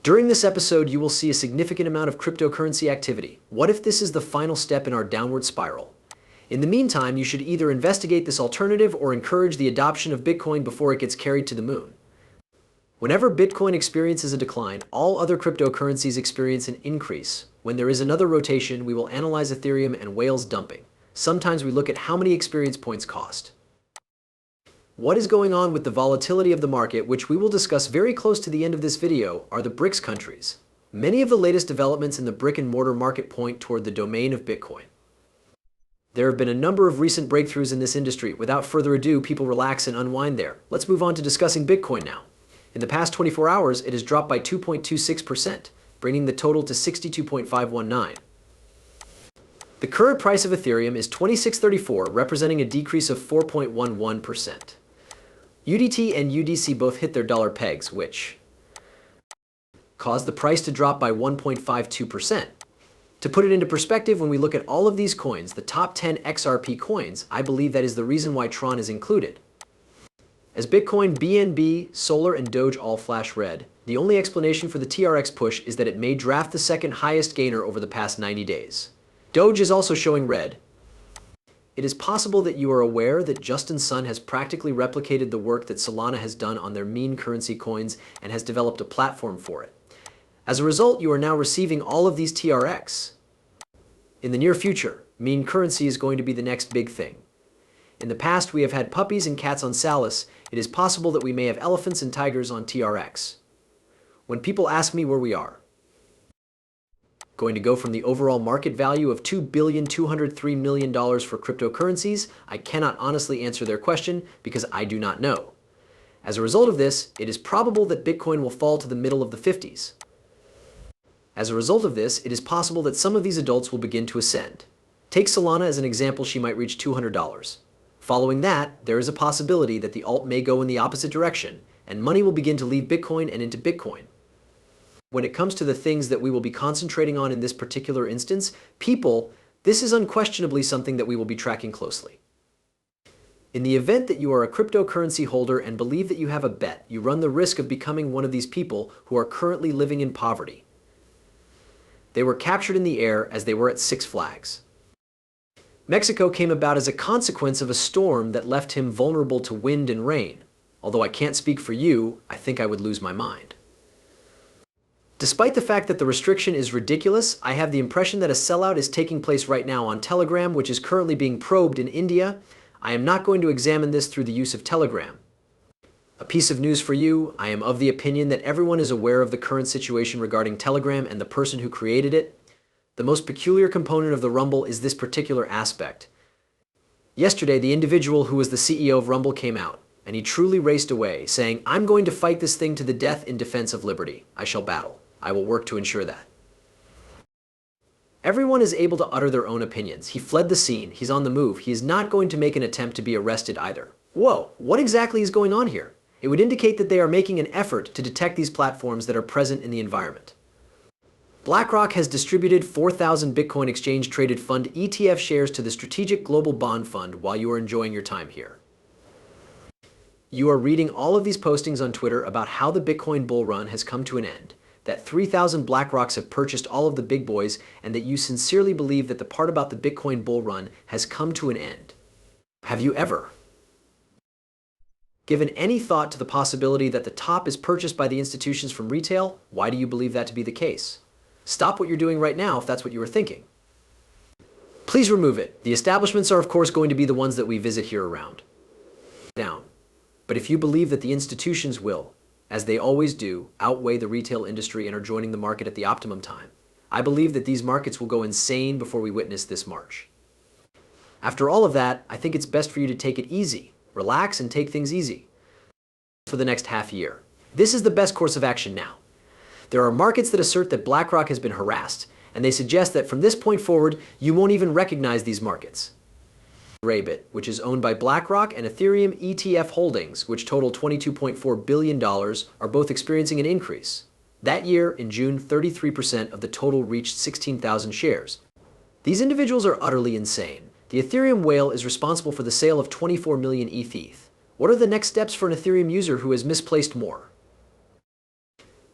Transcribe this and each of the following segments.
During this episode, you will see a significant amount of cryptocurrency activity. What if this is the final step in our downward spiral? In the meantime, you should either investigate this alternative or encourage the adoption of Bitcoin before it gets carried to the moon. Whenever Bitcoin experiences a decline, all other cryptocurrencies experience an increase. When there is another rotation, we will analyze Ethereum and whales dumping. Sometimes we look at how many experience points cost. What is going on with the volatility of the market, which we will discuss very close to the end of this video, are the BRICS countries. Many of the latest developments in the brick and mortar market point toward the domain of Bitcoin. There have been a number of recent breakthroughs in this industry. Without further ado, people relax and unwind there. Let's move on to discussing Bitcoin now. In the past 24 hours, it has dropped by 2.26%, bringing the total to 62.519. The current price of Ethereum is $26.34, representing a decrease of 4.11%. UDT and UDC both hit their dollar pegs, which caused the price to drop by 1.52%. To put it into perspective, when we look at all of these coins, the top 10 XRP coins, I believe that is the reason why Tron is included. As Bitcoin, BNB, Solar, and Doge all flash red, the only explanation for the TRX push is that it may draft the second highest gainer over the past 90 days. Doge is also showing red. It is possible that you are aware that Justin Sun has practically replicated the work that Solana has done on their meme currency coins and has developed a platform for it. As a result, you are now receiving all of these TRX. In the near future, meme currency is going to be the next big thing. In the past, we have had puppies and cats on Salus. It is possible that we may have elephants and tigers on TRX. When people ask me where we are, going to go from the overall market value of $2,203,000,000 for cryptocurrencies, I cannot honestly answer their question because I do not know. As a result of this, it is probable that Bitcoin will fall to the middle of the 50s. As a result of this, it is possible that some of these adults will begin to ascend. Take Solana as an example, she might reach $200. Following that, there is a possibility that the alt may go in the opposite direction, and money will begin to leave Bitcoin and into Bitcoin. When it comes to the things that we will be concentrating on in this particular instance, people, this is unquestionably something that we will be tracking closely. In the event that you are a cryptocurrency holder and believe that you have a bet, you run the risk of becoming one of these people who are currently living in poverty. They were captured in the air as they were at Six Flags. Mexico came about as a consequence of a storm that left him vulnerable to wind and rain. Although I can't speak for you, I think I would lose my mind. Despite the fact that the restriction is ridiculous, I have the impression that a sellout is taking place right now on Telegram, which is currently being probed in India. I am not going to examine this through the use of Telegram. A piece of news for you, I am of the opinion that everyone is aware of the current situation regarding Telegram and the person who created it. The most peculiar component of the Rumble is this particular aspect. Yesterday, the individual who was the CEO of Rumble came out, and he truly raced away, saying, "I'm going to fight this thing to the death in defense of liberty. I shall battle. I will work to ensure that." Everyone is able to utter their own opinions. He fled the scene. He's on the move. He is not going to make an attempt to be arrested either. Whoa, what exactly is going on here? It would indicate that they are making an effort to detect these platforms that are present in the environment. BlackRock has distributed 4,000 Bitcoin exchange-traded fund ETF shares to the Strategic Global Bond Fund while you are enjoying your time here. You are reading all of these postings on Twitter about how the Bitcoin bull run has come to an end, that 3,000 BlackRocks have purchased all of the big boys, and that you sincerely believe that the part about the Bitcoin bull run has come to an end. Have you ever given any thought to the possibility that the top is purchased by the institutions from retail? Why do you believe that to be the case? Stop what you're doing right now if that's what you were thinking. Please remove it. The establishments are of course going to be the ones that we visit here around. Down. But if you believe that the institutions will, as they always do, outweigh the retail industry and are joining the market at the optimum time, I believe that these markets will go insane before we witness this march. After all of that, I think it's best for you to take it easy. Relax and take things easy for the next half year. This is the best course of action now. There are markets that assert that BlackRock has been harassed, and they suggest that from this point forward, you won't even recognize these markets. Rabbit, which is owned by BlackRock, and Ethereum ETF holdings, which total $22.4 billion, are both experiencing an increase. That year, in June, 33% of the total reached 16,000 shares. These individuals are utterly insane. The Ethereum whale is responsible for the sale of 24 million ETH. What are the next steps for an Ethereum user who has misplaced more?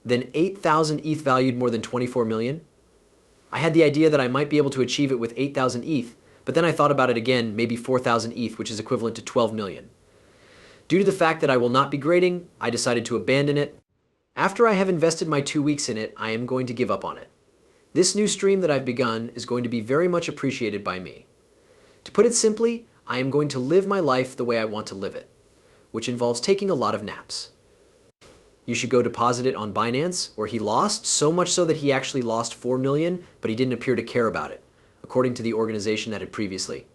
then 8,000 ETH valued more than 24 million? I had the idea that I might be able to achieve it with 8,000 ETH, but then I thought about it again, maybe 4,000 ETH, which is equivalent to 12 million. Due to the fact that I will not be grading, I decided to abandon it. After I have invested my 2 weeks in it, I am going to give up on it. This new stream that I've begun is going to be very much appreciated by me. To put it simply, I am going to live my life the way I want to live it, which involves taking a lot of naps. You should go deposit it on Binance, where he lost, so much so that he actually lost 4 million, but he didn't appear to care about it, according to the organization that had previously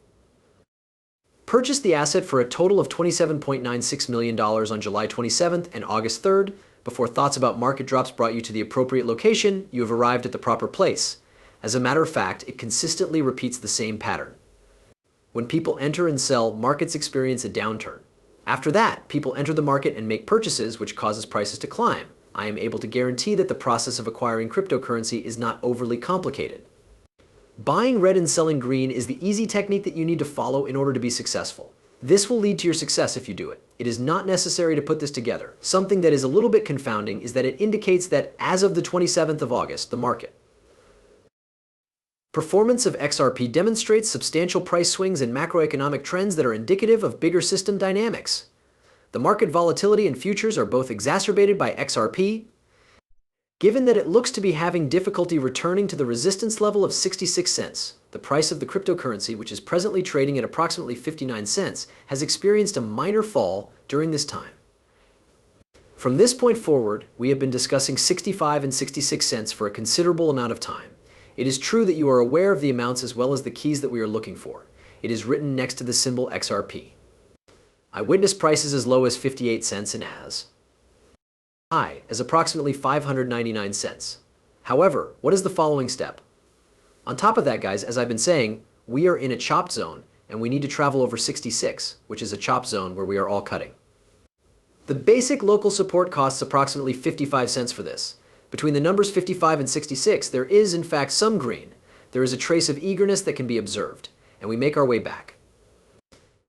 purchased the asset for a total of $27.96 million on July 27th and August 3rd. Before thoughts about market drops brought you to the appropriate location, you have arrived at the proper place. As a matter of fact, it consistently repeats the same pattern. When people enter and sell, markets experience a downturn. After that, people enter the market and make purchases, which causes prices to climb. I am able to guarantee that the process of acquiring cryptocurrency is not overly complicated. Buying red and selling green is the easy technique that you need to follow in order to be successful. This will lead to your success if you do it. It is not necessary to put this together. Something that is a little bit confounding is that it indicates that as of the 27th of August, the market performance of XRP demonstrates substantial price swings and macroeconomic trends that are indicative of bigger system dynamics. The market volatility and futures are both exacerbated by XRP, given that it looks to be having difficulty returning to the resistance level of 66 cents. The price of the cryptocurrency, which is presently trading at approximately 59 cents, has experienced a minor fall during this time. From this point forward, we have been discussing 65 and 66 cents for a considerable amount of time. It is true that you are aware of the amounts as well as the keys that we are looking for. It is written next to the symbol XRP. I witnessed prices as low as 58 cents and as high as approximately 599 cents. However, what is the following step? On top of that, guys, as I've been saying, we are in a chopped zone and we need to travel over 66, which is a chopped zone where we are all cutting. The basic local support costs approximately 55 cents for this. Between the numbers 55 and 66, there is in fact some green. There is a trace of eagerness that can be observed, and we make our way back.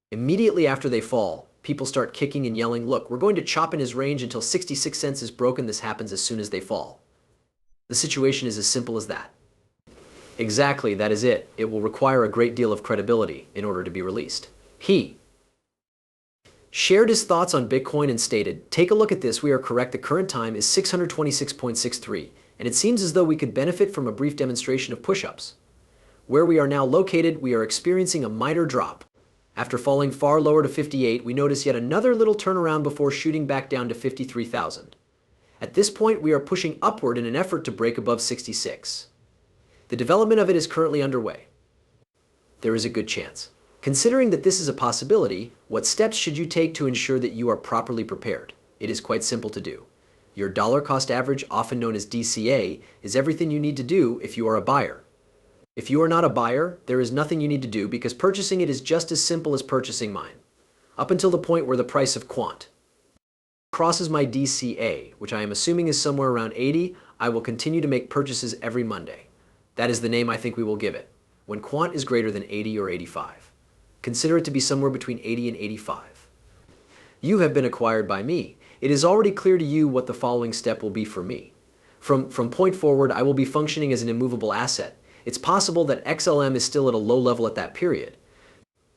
Immediately after they fall, people start kicking and yelling, "Look, we're going to chop in his range until 66 cents is broken. This happens as soon as they fall." The situation is as simple as that. Exactly, that is it. It will require a great deal of credibility in order to be released. He shared his thoughts on Bitcoin and stated, "Take a look at this. We are correct. The current time is 626.63, and it seems as though we could benefit from a brief demonstration of push-ups. Where we are now located, we are experiencing a minor drop. After falling far lower to 58, we notice yet another little turnaround before shooting back down to 53,000. At this point, we are pushing upward in an effort to break above 66. The development of it is currently underway. There is a good chance. Considering that this is a possibility, what steps should you take to ensure that you are properly prepared? It is quite simple to do. Your dollar cost average, often known as DCA, is everything you need to do if you are a buyer. If you are not a buyer, there is nothing you need to do because purchasing it is just as simple as purchasing mine. Up until the point where the price of Quant crosses my DCA, which I am assuming is somewhere around 80, I will continue to make purchases every Monday. That is the name I think we will give it. When Quant is greater than 80 or 85. Consider it to be somewhere between 80 and 85. You have been acquired by me. It is already clear to you what the following step will be for me. From point forward, I will be functioning as an immovable asset. It's possible that XLM is still at a low level at that period.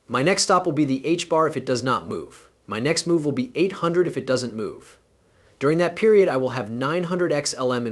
My next stop will be the H-bar if it does not move. My next move will be 800 if it doesn't move. During that period, I will have 900 XLM in my